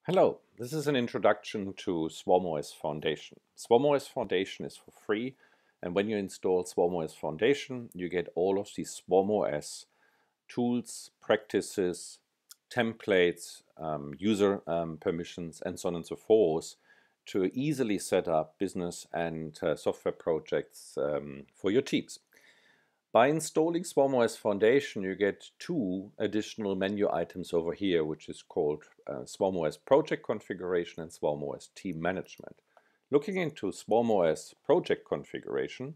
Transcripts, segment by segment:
Hello, this is an introduction to swarmOS Foundation. swarmOS Foundation is for free, and when you install swarmOS Foundation, you get all of these swarmOS tools, practices, templates, user permissions, and so on and so forth to easily set up business and software projects for your teams. By installing swarmOS Foundation, you get two additional menu items over here, which is called swarmOS Project Configuration and swarmOS Team Management. Looking into swarmOS Project Configuration,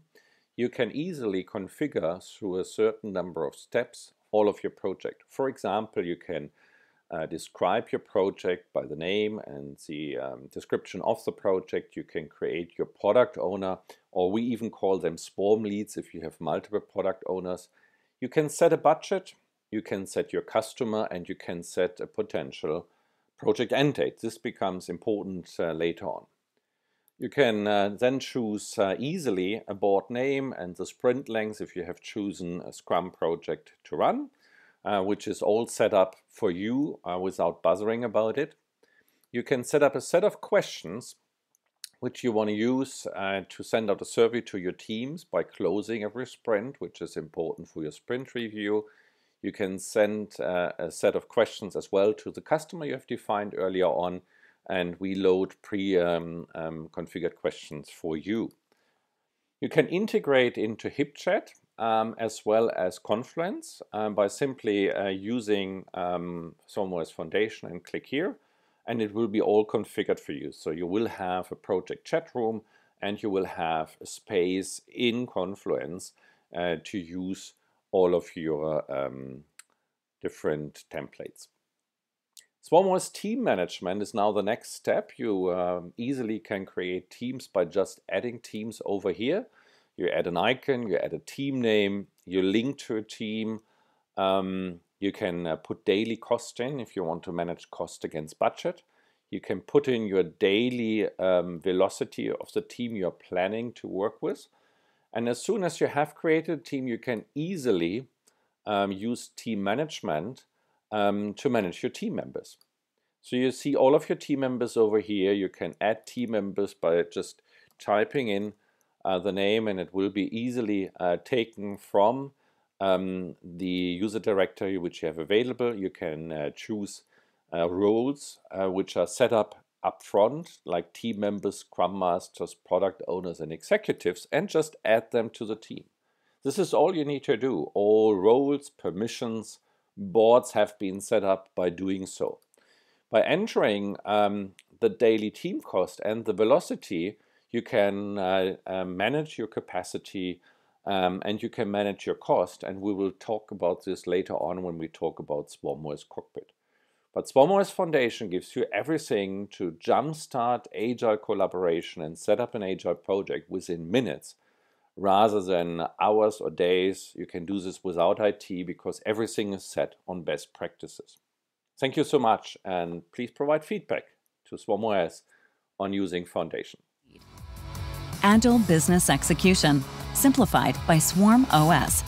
you can easily configure through a certain number of steps all of your project. For example, you can describe your project by the name and the description of the project. You can create your product owner, or we even call them swarm leads if you have multiple product owners. You can set a budget, you can set your customer, and you can set a potential project end date. This becomes important later on. You can then choose easily a board name and the sprint length if you have chosen a Scrum project to run, which is all set up for you without buzzing about it. You can set up a set of questions which you want to use to send out a survey to your teams by closing every sprint, which is important for your sprint review. You can send a set of questions as well to the customer you have defined earlier on, and we load pre-configured questions for you. You can integrate into HipChat as well as Confluence by simply using swarmOS Foundation and click here, and it will be all configured for you. So you will have a project chat room and you will have a space in Confluence to use all of your different templates. swarmOS Team Management is now the next step. You easily can create teams by just adding teams over here. You add an icon, you add a team name, you link to a team. You can put daily cost in if you want to manage cost against budget. You can put in your daily velocity of the team you're planning to work with. And as soon as you have created a team, you can easily use team management to manage your team members. So you see all of your team members over here. You can add team members by just typing in the name, and it will be easily taken from the user directory which you have available. You can choose roles which are set up front, like team members, scrum masters, product owners, and executives, and just add them to the team. This is all you need to do. All roles, permissions, boards have been set up by doing so. By entering the daily team cost and the velocity, you can manage your capacity and you can manage your cost, and we will talk about this later on when we talk about swarmOS Cockpit. But swarmOS Foundation gives you everything to jumpstart Agile collaboration and set up an Agile project within minutes rather than hours or days. You can do this without IT because everything is set on best practices. Thank you so much, and please provide feedback to swarmOS on using Foundation. Agile business execution, simplified by swarmOS.